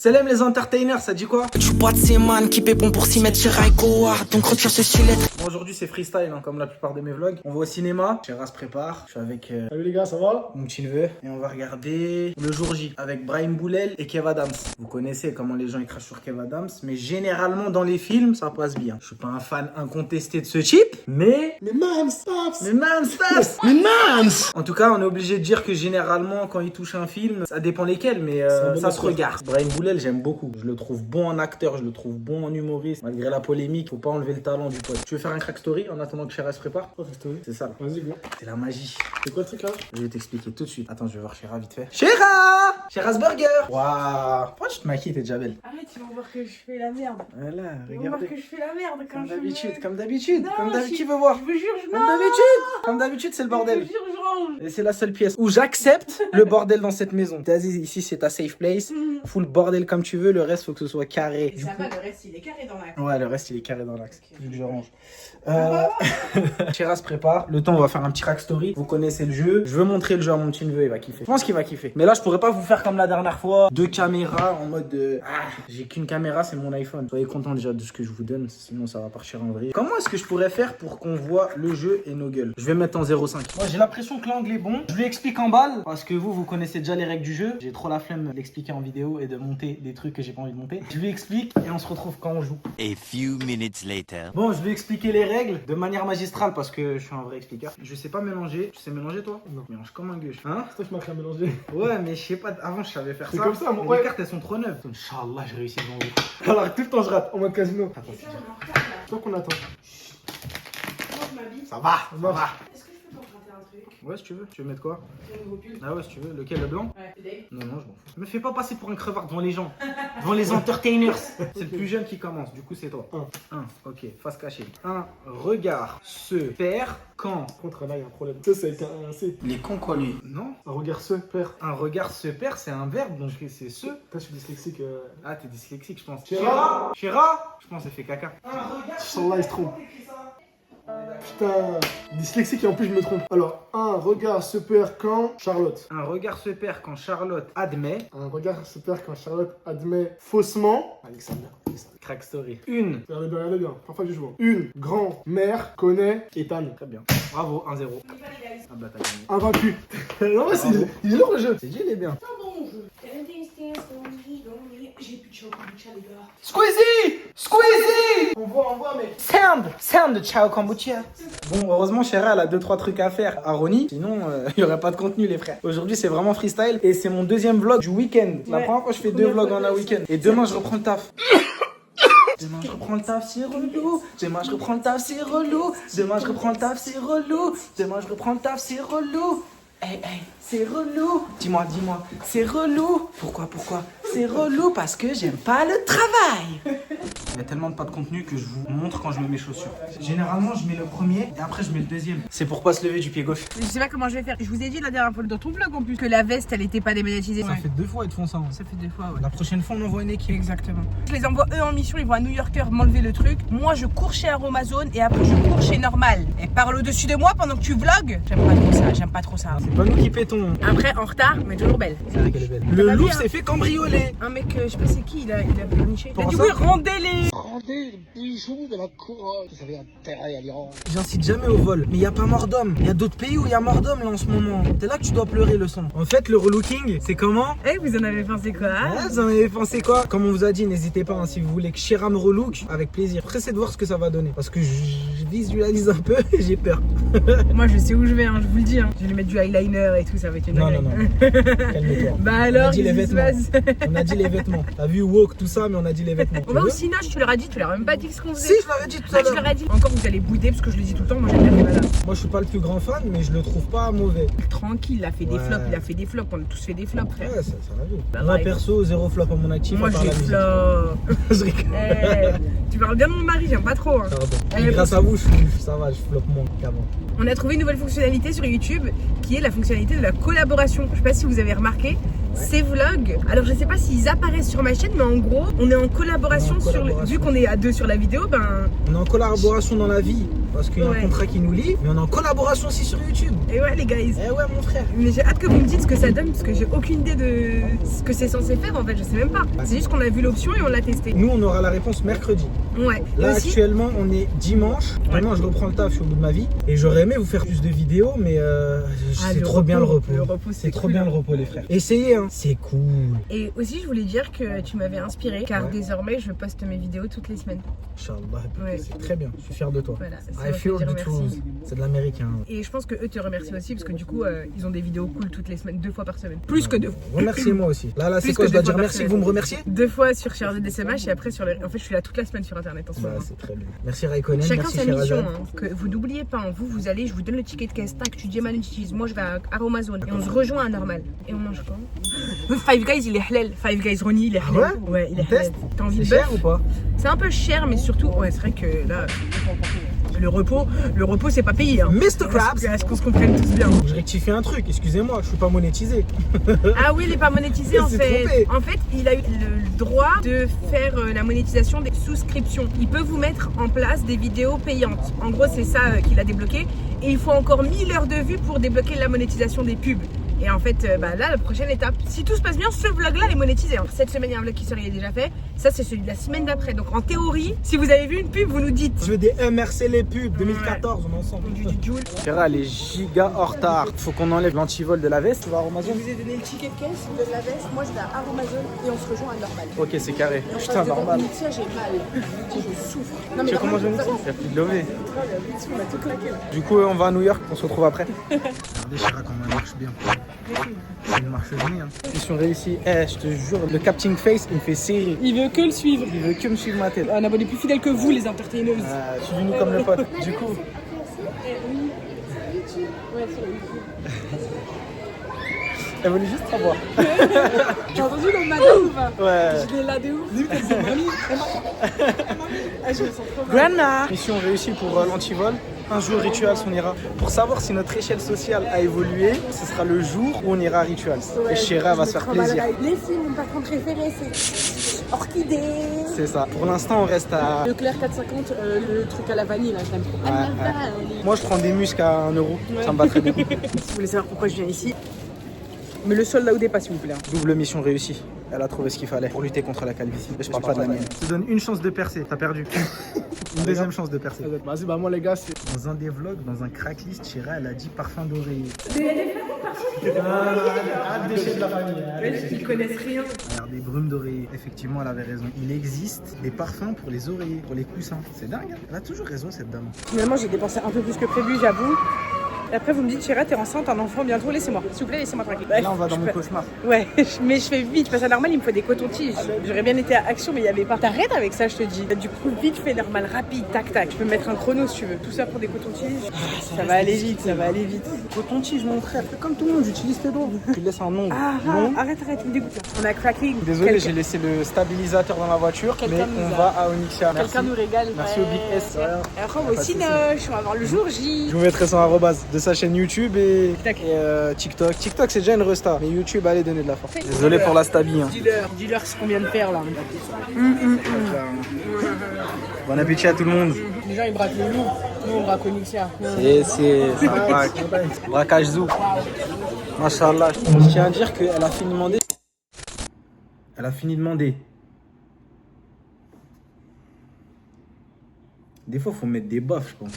Salam les entertainers, ça dit quoi? Tu bois de ces man qui paient bon pour s'y mettre chez Raiko. Donc retire ce stylet. Bon, aujourd'hui c'est freestyle, hein, comme la plupart de mes vlogs. On va au cinéma, Chéra se prépare. Je suis avec Salut les gars, ça va? mon petit neveu. Et on va regarder le jour J avec Brahim Boulel et Kev Adams. Vous connaissez comment les gens ils crachent sur Kev Adams, mais généralement dans les films ça passe bien. Je suis pas un fan incontesté de ce type, mais man, stop! en tout cas, on est obligé de dire que généralement, quand il touche un film, ça dépend lesquels, mais ça se regarde. Brahim Boulel, j'aime beaucoup. Je le trouve bon en acteur, je le trouve bon en humoriste. Malgré la polémique, faut pas enlever le talent du pote. Tu veux faire un crack story en attendant que Chéra se prépare? Oh, c'est story. C'est ça. Là. Vas-y, go. C'est la magie. C'est quoi le truc là? Je vais t'expliquer tout de suite. Attends, je vais voir Chéra vite fait. Chéra! Chéra's Burger! Waouh! Pourquoi tu te maquilles? T'es déjà belle. Arrête, ils vont voir que je fais la merde. Voilà, Ils vont voir regardez. que je fais la merde quand Comme je d'habitude, me... comme d'habitude. Non, Comme d'habitude, si- qui veut voir? Je vous jure, je... Comme non. d'habitude! Comme d'habitude, c'est le Je bordel. vous jure, je range. Et c'est la seule pièce où j'accepte le bordel dans cette maison. Vas-y, ici c'est ta safe place. Fous le bordel comme tu veux, le reste faut que ce soit carré. Et ça va, le reste, il est carré dans la... Ouais, le reste il est carré dans l'axe. Ok. Vu que je range. Chéra se prépare. Le temps, on va faire un petit rack story. Vous connaissez le jeu. Je veux montrer le jeu à mon petit neveu, il va kiffer. Je pense qu'il va kiffer. Mais là, je pourrais pas vous faire comme la dernière fois. 2 caméras en mode j'ai qu'une caméra, c'est mon iPhone. Soyez contents déjà de ce que je vous donne, sinon ça va partir en vrille. Comment est-ce que je pourrais faire pour qu'on voit le jeu et nos gueules? Je vais mettre en 0,5. Moi, j'ai l'impression que l'angle est bon. Je lui explique en balle parce que vous connaissez déjà les règles du jeu. J'ai trop la flemme d'expliquer en vidéo et de monter des trucs que j'ai pas envie de monter. Je lui explique et on se retrouve quand on joue. A few minutes later. Bon, je vais expliquer les règles de manière magistrale parce que je suis un vrai expliqueur. Je sais pas mélanger. Tu sais mélanger toi? Non. Mélange comme un gueuche. Hein? C'est toi qui m'as créé à mélanger. Ouais, mais je sais pas. Avant, je savais faire C'est ça. comme ça, moi, Mais ouais. les cartes, elles sont trop neuves. Inch'Allah, j'ai réussi devant vous. Alors, tout le temps, je rate en mode casino. Attends, Et ça, c'est dur. on est en retard, là. Toi qu'on attend. Comment je m'habille? Ça va, ça va. Est-ce que je peux t'emprunter un truc? Ouais, si tu veux. Tu veux mettre quoi? Ton nouveau pull? Ah ouais, si tu veux. Lequel, le blanc? Ouais, t'es deg? Non, non, je m'en fous. Me fais pas passer pour un crevard devant les gens. Devant les entertainers. C'est le plus jeune qui commence. Du coup, c'est toi. Un, ok. Face cachée. Un regard se perd quand. Par contre, là, il y a un problème. Ça, c'est avec un C. Il est con quoi lui? Non. Un regard se perd. Un regard se perd, c'est un verbe, donc c'est ce. Toi, je suis dyslexique. Ah, t'es dyslexique, je pense. Chéra Chéra Je pense qu'elle fait caca. Un regard Inch'Allah, il se trompe. Putain, dyslexique et en plus, je me trompe. Alors, un regard se perd quand Charlotte. Un regard se perd quand Charlotte admet. Un regard se perd quand Charlotte admet faussement. Alexandre. Crack story. Une. Regardez bien. Parfois, je joue. Une grand-mère connaît Ethan. Très bien. Bravo, 1-0. Ah bah t'as gagné. Invaincu. Non, mais il est lourd le jeu. C'est dit, il est bien. Un bon jeu. J'ai plus de chien kombucha, les gars. Squeezie Squeezie On voit, mec. Sound de Ciao Kombucha. Bon, heureusement, Chéra, elle a 2-3 trucs à faire à Ronnie. Sinon, il n'y aurait pas de contenu, les frères. Aujourd'hui, c'est vraiment freestyle. Et c'est mon deuxième vlog du week-end. La Ouais. première fois, je fais 2 vlogs en un week-end. Et demain, je reprends le taf. Demain je reprends le taf, c'est relou. Demain je reprends le taf, c'est relou. Demain je reprends le taf, c'est relou. Demain je reprends le taf, c'est relou. Hey, hey, c'est relou. Dis-moi, c'est relou. Pourquoi c'est relou parce que j'aime pas le travail. Il y a tellement de pas de contenu que je vous montre quand je mets mes chaussures. Généralement, je mets le premier et après je mets le deuxième. C'est pour pas se lever du pied gauche. Je sais pas comment je vais faire. Je vous ai dit la dernière fois dans ton vlog en plus que la veste elle était pas démonétisée. Ça fait 2 fois ils te font ça. Hein. Ça fait 2 fois, ouais. La prochaine fois, on envoie une équipe. Exactement. Je les envoie eux en mission, ils vont à New Yorker m'enlever le truc. Moi je cours chez Aromazone et après je cours chez Normal. Et parle au-dessus de moi pendant que tu vlogs. J'aime pas trop ça. C'est pas nous qui pétons. Après en retard, mais toujours belle. C'est vrai qu'elle est belle. T'as Le pas loup vu, hein. s'est fait cambrioler. Un mec, je sais pas c'est qui, il a pleurniché. Pour Mais du ça coup, rendez-les. Rendez le bijou de la couronne. Vous avez intérêt à l'y rendre. J'incite jamais au vol, mais il y a pas mort d'homme. Il y a d'autres pays où il y a mort d'homme là en ce moment. C'est là que tu dois pleurer le son. En fait, le relooking, c'est comment? Eh, vous en avez pensé quoi? Ouais, vous en avez pensé quoi? Comme on vous a dit, n'hésitez pas hein, si vous voulez que Chéra me relook, avec plaisir. Pressez de voir ce que ça va donner. Parce que je visualise un peu et j'ai peur. Moi, je sais où je vais, hein, je vous le dis. Hein. Je vais lui mettre du eyeliner et tout, ça va être une Non, dinguerie. non, non. Calme-toi. Bah On a alors, dit les qu'est-ce qui se vêtements. passe? On a dit les vêtements. T'as vu woke, tout ça, mais on a dit les vêtements. On va au Cinoche, tu leur as dit, tu leur as même pas dit ce qu'on Si, faisait. je l'avais dit tout Ah, à tu l'heure. leur as dit. Encore, vous allez bouder parce que je le dis tout le temps. Moi, j'aime bien les malades. Moi, je suis pas le plus grand fan, mais je le trouve pas mauvais. Tranquille, il a fait des Ouais. flops, il a fait des flops. On a tous fait des flops, frère. Ouais, ça va vu. Bah, Moi, ouais. perso, 0 flop à mon actif. Moi, à part j'ai la musique. flop. Je rigole. Tu parles bien de mon mari, j'aime pas trop. Hein. Pardon. Eh, Grâce à vous, ça va, je floppe moins qu'avant. On a trouvé une nouvelle fonctionnalité sur YouTube qui est la fonctionnalité de la collaboration. Je sais pas si vous avez remarqué, ces vlogs, alors je sais pas s'ils apparaissent sur ma chaîne, mais en gros, on est en collaboration, On est en collaboration. vu qu'on est à 2 sur la vidéo, ben On est en collaboration dans la vie. parce qu'il y a un contrat qui nous lie, mais on est en collaboration aussi sur YouTube. Et ouais les guys. Eh ouais mon frère. Mais j'ai hâte que vous me dites ce que ça donne parce que j'ai aucune idée de ce que c'est censé faire en fait, je sais même pas. C'est juste qu'on a vu l'option et on l'a testé. Nous on aura la réponse mercredi. Ouais. Là aussi, actuellement on est dimanche. Vraiment je reprends le taf, je suis au bout de ma vie. Et j'aurais aimé vous faire plus de vidéos, mais c'est trop bien le repos. Le repos c'est trop cool, bien hein. le repos les frères. Essayez hein, c'est cool. Et aussi je voulais dire que tu m'avais inspiré car désormais je poste mes vidéos toutes les semaines. Inch'Allah, Ouais. c'est très bien, je suis fier de toi. Voilà, ça I m'a fait feel dire the merci. truth. C'est de l'américain. Et je pense que eux te remercient aussi parce que du coup ils ont des vidéos cool toutes les semaines, 2 fois par semaine. Plus que 2 fois. Remerciez-moi aussi. Là c'est Plus quoi, que je dois deux dire fois merci par que vous me remerciez? 2 fois sur Charles SMH et après sur les... En fait je suis là toute la semaine sur internet en ce Bah moment. c'est très bien. Merci Raikkonen, Chacun merci sa mission, Sherazade. hein, que vous n'oubliez pas, hein, vous allez, je vous donne le ticket de caisse, tac, tu dis Manage, moi je vais à Aromazone et on se rejoint à Normal. Et on mange quoi? Five Guys il est halal, Five Guys Ronnie il est halal. Ah ouais, il est On halal. teste. T'as envie C'est de cher bœuf? ou pas? C'est un peu cher mais surtout, ouais c'est vrai que là, le repos c'est pas payé. Hein. Mr. Krabs. Est-ce qu'on se comprenne tous bien? Je rectifie un truc, excusez-moi, je suis pas monétisé. Ah oui, il est pas monétisé en Il s'est fait. trompé. En fait, il a eu le droit de faire la monétisation des souscriptions. Il peut vous mettre en place des vidéos payantes. En gros, c'est ça qu'il a débloqué. Et il faut encore 1000 heures de vues pour débloquer la monétisation des pubs. Et en fait, là, la prochaine étape, si tout se passe bien, ce vlog-là est monétisé. Alors, cette semaine, il y a un vlog qui serait déjà fait. Ça, c'est celui de la semaine d'après. Donc, en théorie, si vous avez vu une pub, vous nous dites. Je veux des MRC les pubs 2014, on est ensemble. Du Joule. Ferra, elle est giga en retard. Faut qu'on enlève l'antivol de la veste. Tu vas à Amazon? Je vous ai donné le ticket de caisse, je vous donne la veste. Moi, je vais à Aromazone et on se rejoint à Normal. Ok, c'est carré. Et on Putain, passe devant normal. Nixia, j'ai mal. Je souffre. Non, Tu sais comment je vais me vraiment, Il y a plus de lové. on a tout claqué là. Du coup, on va à New York, on se retrouve après. Regardez Chira comment elle marche bien. C'est une marcheuse hein. Mission réussie. Eh, je te jure, le Captain Face, il me fait serrer. Il veut que le suivre. Il veut que me suivre ma tête. Un abonné plus fidèle que vous, les entertaineuses. Suivez-nous comme le pote. Du coup, elle voulait juste savoir. J'ai entendu le madame ou pas? Ouais. Je l'ai là de ouf. Limite, elle dit mamie. Ah, je me sens trop mal. Grandma. Mission réussie pour l'antivol. Un jour Rituals, on ira. Pour savoir si notre échelle sociale a évolué, ce sera le jour où on ira à Rituals. Et Chéra va se faire plaisir. Les filles, mon patron préféré, c'est Orchidée. C'est ça. Pour l'instant, on reste à. Leclerc 4,50, le truc à la vanille, là, je l'aime trop. Ouais. Moi, je prends des muscles à 1 euro. Ça me va très bien. Si vous voulez savoir pourquoi je viens ici, mais le sol là où dépasse, s'il vous plaît. Double mission réussie. Elle a trouvé ce qu'il fallait pour lutter contre la calvitie. Je parle pas de la mienne. Je te donne une chance de percer. T'as perdu. Une deuxième chance de percer. Vas-y, bah moi les gars, c'est. Dans un des vlogs, dans un cracklist, Chéra, elle a dit parfum d'oreiller. Ah, déchet de la famille. Ils connaissent rien. Regardez, brume d'oreiller. Effectivement, elle avait raison. Il existe des parfums pour les oreillers, pour les coussins. C'est dingue. Hein. Elle a toujours raison, cette dame. Finalement, j'ai dépensé un peu plus que prévu, j'avoue. Et après, vous me dites, Chéra, t'es enceinte, un enfant bientôt, laissez-moi. S'il vous plaît, laissez-moi tranquille. Là, on va dans mon cauchemar. Ouais, mais je fais vite, je passe à Normal, il me faut des cotons-tiges. J'aurais bien été à Action, mais il n'y avait pas. T'arrêtes avec ça, je te dis. Du coup, vite fait Normal, rapide, tac, tac. Je peux mettre un chrono si tu veux. Tout ça pour des cotons-tiges. Ça va aller vite, ça va aller vite. Coton-tige, mon frère. Fais comme tout le monde, j'utilise tes doigts. Tu laisses un ongle long. Arrête, il me dégoûte là. On a cracking. Désolé, j'ai laissé le stabilisateur dans la voiture, mais Quelqu'un nous on a- va à Onyxia. Merci. Quelqu'un nous régale. Merci au Big S. Ouais. Et après, on va Pas de aussi soucis. Noche, on va voir le jour J. Je vous mettrai son arrobase de sa chaîne YouTube et TikTok. TikTok. TikTok, c'est déjà une resta, mais YouTube, allez donner de la force. Désolé pour la stabi. Hein. Dis-leur ce qu'on vient de faire là. Bon appétit à tout le monde. Les gens ils braquent le loup, nous on braque Onyxia. C'est un braque. Braquage zoo. Machallah. Je tiens à dire qu'elle a fini de demander. Elle a fini de demander. Des fois, faut mettre des baffes, je pense.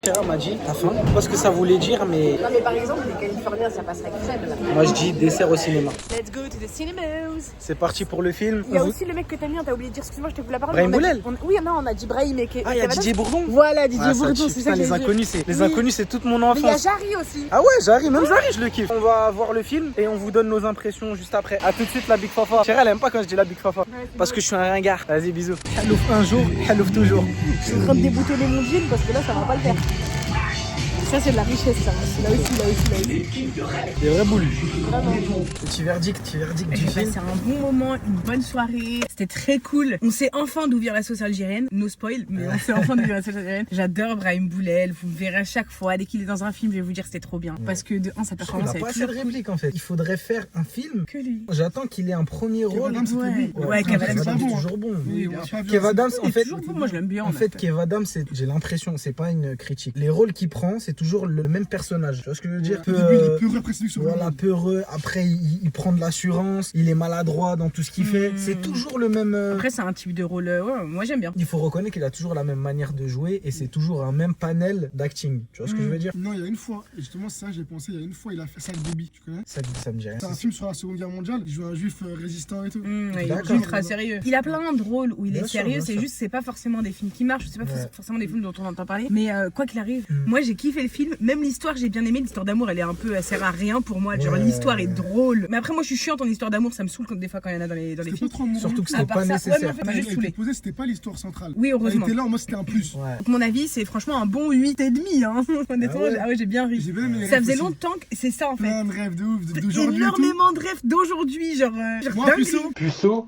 Chéra m'a dit, t'as faim? Je sais pas ce que ça voulait dire, mais Non mais par exemple les Californiens ça passerait crème là. moi je dis dessert au cinéma. Let's go to the cinemas. C'est parti pour le film. Il y a aussi le mec que t'as mis, t'as oublié de dire, excuse-moi je te coupe la parole. Brahim mais on a Boulel. dit- Oui non on a dit Brahim et Ah, il y a Didier Bourdon. Voilà Didier Ah, ça Bourdon, tue, c'est ça putain, que les j'ai dit. inconnus, c'est les Oui. inconnus, c'est toute mon Mais il y a enfance. Jarry aussi. Ah ouais, Jarry, même Jarry, je le kiffe. On va voir le film et on vous donne nos impressions juste après. A tout de suite la Big Fafa. Chérie, elle aime pas quand je dis la Big Fafa. Parce que je suis un ringard. Vas-y, bisous. Elle ouvre un jour, elle ouvre toujours. Je suis en train de déboutonner mon jean parce que là ça va pas le faire. Ça, c'est de la richesse, ça. Là aussi. Des vraies boules. Petit verdict du J'ai film. passé un bon moment, une bonne soirée. C'était très cool. On sait enfin d'où vient la sauce algérienne. No spoil, mais on sait enfin d'où vient la sauce algérienne. J'adore Brahim Boulel. Vous me verrez à chaque fois. Dès qu'il est dans un film, je vais vous dire que c'était trop bien. Parce que de 1, sa Il performance n'a est pas assez de toujours répliques en fait. Il faudrait faire un film. que lui. J'attends qu'il ait un premier rôle. Adams, c'était bon. Ouais, Kev Après, Adams, c'est pas est bon, hein. toujours bon. Oui, on l'a pas vu Kev assez. Adams, en fait, Moi, je l'aime bien. en fait, Kev Adams, j'ai l'impression, c'est pas une critique. Les rôles qu'il prend, c'est toujours le même personnage. Tu vois ce que je veux dire? Au début, il est peureux, après, c'est lui sur le Voilà, rôle. peureux. Après, il prend de l'assurance. Il est maladroit dans tout ce qu'il fait. C'est toujours le même. Après, c'est un type de rôle. Ouais, moi, j'aime bien. Il faut reconnaître qu'il a toujours la même manière de jouer et c'est toujours un même panel d'acting. Tu vois ce que je veux dire? Non, il y a une fois, et justement, c'est ça que j'ai pensé, il y a une fois, il a fait Sac Baby, tu connais? Ça me dit rien. C'est un film sur la Seconde Guerre mondiale, il joue un juif résistant et tout. Il est D'accord. ultra sérieux. Il a plein de rôles où il Bien est sûr, sérieux, bien c'est sûr. juste, c'est pas forcément des films qui marchent, c'est pas Ouais. forcément des films dont on entend parler. Mais quoi qu'il arrive, moi j'ai kiffé le film, même l'histoire j'ai bien aimé, l'histoire d'amour elle est un peu, elle sert à rien pour moi, genre Ouais. l'histoire est drôle. Mais après moi je suis chiante en histoire d'amour, ça me saoule des fois quand il y en a dans les C'était films. pas trop amoureux. Surtout que À c'était part pas ça, nécessaire. ouais, mais en fait, m'a Elle juste était saoulé. posée, c'était pas l'histoire centrale. Oui, heureusement. Elle était là, moi c'était un plus. Ouais. Donc mon avis c'est franchement un bon 8,5 hein. Honnêtement, Ah ouais. j'ai bien ri. J'ai bien aimé les Ça rêves faisait aussi. longtemps que c'est ça en fait. Plein de rêves de ouf, d'aujourd'hui et tout. Énormément de rêves d'aujourd'hui, genre Moi, dinguerie. Puceau,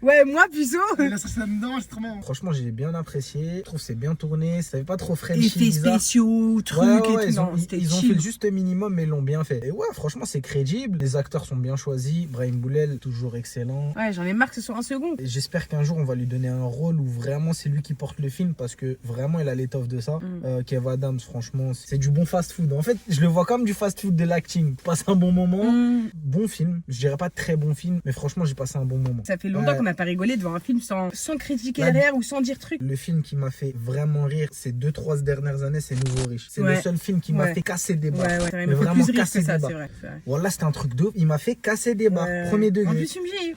Ouais, moi puceau. et la sauce là-dedans, c'est trop marrant. Franchement, j'ai bien apprécié. Je trouve que c'est bien tourné. Ça fait pas trop Frenchy. Effets bizarre. spéciaux, trucs Ouais, et tout. ils ont, Non, c'était ils ont chill. fait le juste minimum mais ils l'ont bien fait. Et ouais, franchement, c'est crédible. Les acteurs sont bien choisis. Brahim Boulel, toujours excellent. Ouais, j'en ai marre que ce soit un second. Et j'espère qu'un jour on va lui donner un rôle où vraiment c'est lui qui porte le film parce que vraiment il a l'étoffe de ça. Kev Adams, franchement, c'est du bon fast-food. En fait, je le vois comme du fast-food de l'acting. Passe un bon moment. Bon film. Je dirais pas très bon film, mais franchement, j'ai passé un bon moment. Ça fait longtemps Ouais. qu'on n'a pas rigolé devant un film sans critiquer Là, derrière ou sans dire truc. Le film qui m'a fait vraiment rire ces 2-3 dernières années, c'est Nouveau Riche. C'est Ouais. le seul film qui m'a Ouais. fait casser des barres. Ouais, ouais, Mais il m'a fait vraiment plus rire casser que ça, des barres. c'est vrai. c'est vrai. Voilà, c'était un truc de ouf. Il m'a fait casser des barres. Ouais. Premier En degré. plus, tu me gifles.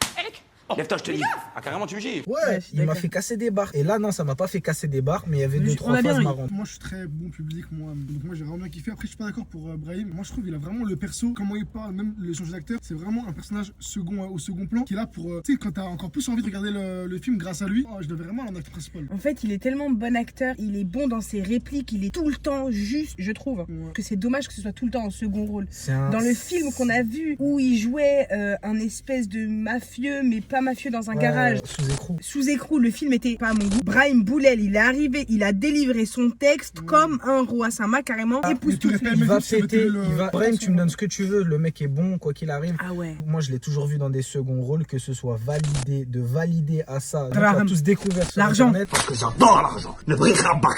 Lève-toi, je te livre. Ah, carrément, tu me gifles. Ouais, Ouais, je suis il m'a d'accord. fait casser des barres. Et là, non, ça m'a pas fait casser des barres, mais il y avait Mais 2-3 on a bien phases ri. marrantes. Moi je suis très bon public, moi. Donc moi j'ai vraiment bien kiffé. Après je suis pas d'accord pour Brahim. Moi je trouve qu'il a vraiment le perso, comment il parle, même le changement d'acteur, c'est vraiment un personnage second au second plan qui est là pour, tu sais, quand t'as encore plus envie de regarder le film grâce à lui. Oh, je devais vraiment aller en acteur principal. En fait, il est tellement bon acteur, il est bon dans ses répliques, il est tout le temps juste, je trouve. Ouais. Que c'est dommage que ce soit tout le temps en second rôle. C'est un- Dans le film qu'on a vu où il jouait un espèce de mafieux, mais pas mafieux dans un Ouais, garage. sous écrou. Sous écrou, le film était pas à mon goût. Brahim Boulel, il est arrivé, il a délivré son texte comme un roi Sama, carrément mais époustouflé. tu répètes, Il mais va c'est péter. le- Il va... Brahim, tu me donnes ce que tu veux. Le mec est bon, quoi qu'il arrive. Ah ouais. Moi, je l'ai toujours vu dans des seconds rôles, que ce soit validé, de valider à ça. Donc, on Graham. a tous découvert sur L'argent. Internet. Parce que j'adore l'argent. Ne brille pas.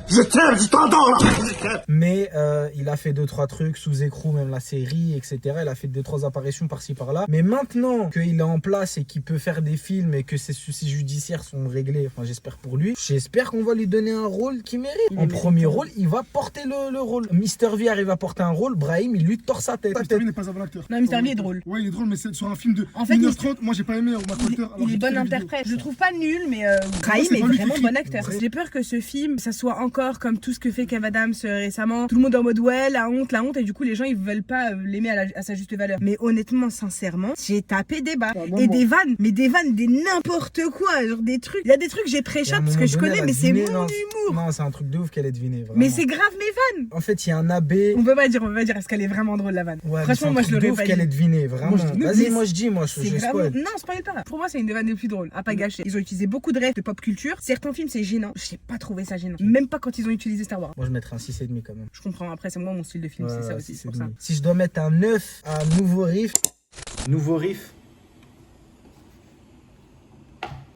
Je t'aime, je t'adore l'argent. Mais il a fait 2-3 trucs sous écrou, même la série, etc. Il a fait 2-3 apparitions par-ci par-là. Mais maintenant qu'il est en place et qu'il peut faire des films et que ses soucis judiciaires sont réglés, enfin j'espère pour lui, j'espère qu'on va lui donner un rôle qu'il mérite. Il En mérite. premier rôle, il va porter le rôle. Mister V arrive à porter un rôle, Brahim, il lui tord sa tête. Mr. V n'est pas un bon acteur. Non, Mr. V est drôle. Ouais, il est drôle, mais c'est sur un film de En fait, 1h30. Moi j'ai pas aimé Omar Coulter. alors Il j'ai est bon kiffé la vidéo. interprète. Je le trouve pas nul, mais Brahim c'est est pas lui qui vraiment écrit. bon acteur. Ouais. J'ai peur que ce film, ça soit encore comme tout ce que fait Kev Adams récemment. Tout le monde en mode ouais, la honte, et du coup les gens ils veulent pas l'aimer à sa juste valeur. Mais honnêtement, sincèrement, j'ai tapé des barres. Ah, bon, Et bon. des vannes, mais des vannes, des n'importe quoi. Genre des trucs. Il y a des trucs que j'ai Et à un pré-shot parce que moment je donné, connais, elle a mais c'est deviné, mon non, humour. Non, c'est un truc de ouf qu'elle ait deviné. Vraiment. Mais c'est grave mes vannes. En fait, il y a un abbé. On peut pas dire, est-ce qu'elle est vraiment drôle la vanne. Ouais, mais c'est Franchement, un moi je truc de l'aurais ouf pas qu'elle ait dit. deviné, vraiment. Moi, je dis, Vas-y, mais moi je dis, moi je C'est spoil. vraiment... Non, spoil pas. Pour moi, c'est une des vannes les plus drôles. À pas gâcher. Ils ont utilisé beaucoup de rêves de pop culture. Certains films, c'est gênant. J'ai pas trouvé ça gênant. Même pas quand ils ont utilisé Star Wars. Moi je mettrais un 6,5 quand même. Je comprends. Après, c'est moi mon style de film. Ouais, c'est ça ouais, aussi. C'est 6,5. pour ça. Si je dois mettre un 9 à Nouveau Riff. Nouveau Riff.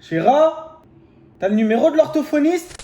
Chéra, t'as le numéro de l'orthophoniste?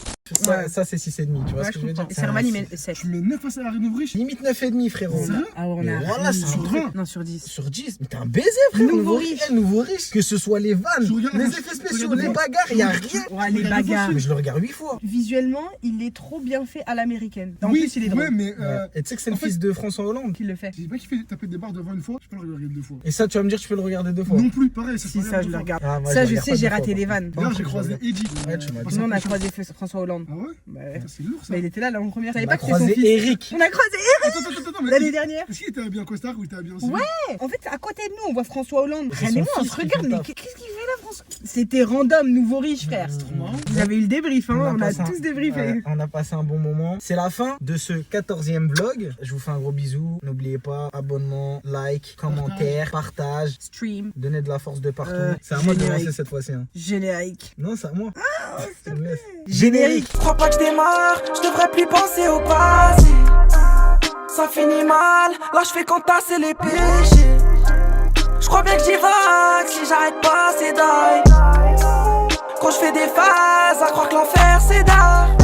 Ça c'est 6,5, tu vois Ouais, ce que je veux dire? comprends. Servan, il met 7. Tu mets 9 à la Rénouvriche. Limite 9,5 frérot. Sérieux? Ah ouais, on a. Voilà, c'est sur un truc. 20. Non, sur 10. Sur 10, mais t'es un baiser frère. Nouveau riche. Nouveau riche. Que ce soit les vannes, Je regarde- les je effets regarde spéciaux, deux les fois. bagarres, y a rien. Ouais, les bagarres. Mais je le regarde 8 fois. Visuellement, il est trop bien fait à l'américaine. En Oui, plus, il est ouais, drôle. mais Ouais. Et tu sais que c'est le en fait- fils de François Hollande. Qui le fait. j'ai pas kiffé taper des barres devant une fois, je peux le regarder 2 fois. Et ça, tu vas me dire, tu peux le regarder 2 fois. Non plus, pareil, ça se Si, regarde ça, deux je le fois. regarde. Ah, moi, Ça, je je regarde sais, pas j'ai deux raté fois, des par vannes. D'ailleurs, j'ai je croisé regarde. Eddie. Ouais, tu m'as dit. Parce Nous, on a que- croisé François Hollande. Ah ouais? Bah ouais. Ça, c'est lourd ça. Bah, il était là en première. Je savais On pas a que c'était son croisé fils. Eric. On a croisé Eric Attends, mais l'année dernière. est-ce qu'il était habillé en costard ou il était habillé en Ouais. civil? En fait, à côté de nous, on voit François Hollande. C'est Regardez-moi, son on fils se qui regarde. fait le Mais taf. qu'est-ce qu'il fait là, François pense. C'était random, nouveau riche, frère. Vous avez eu le débrief, hein. On a passé tous débriefé. on a passé un bon moment. C'est la fin de ce 14e vlog. Je vous fais un gros bisou. N'oubliez pas, abonnement, like, commentaire, partage. Stream. Donnez de la force de partout. C'est à moi de générique. lancer cette fois-ci. Hein. Générique. Non, c'est à moi. Générique. Crois pas que je démarre, je devrais plus penser au passé. Ça finit mal, là je fais qu'entasser les péchés. Je crois bien que j'y vague, si j'arrête pas c'est die. Quand je fais des phases, à croire que l'enfer c'est d'art.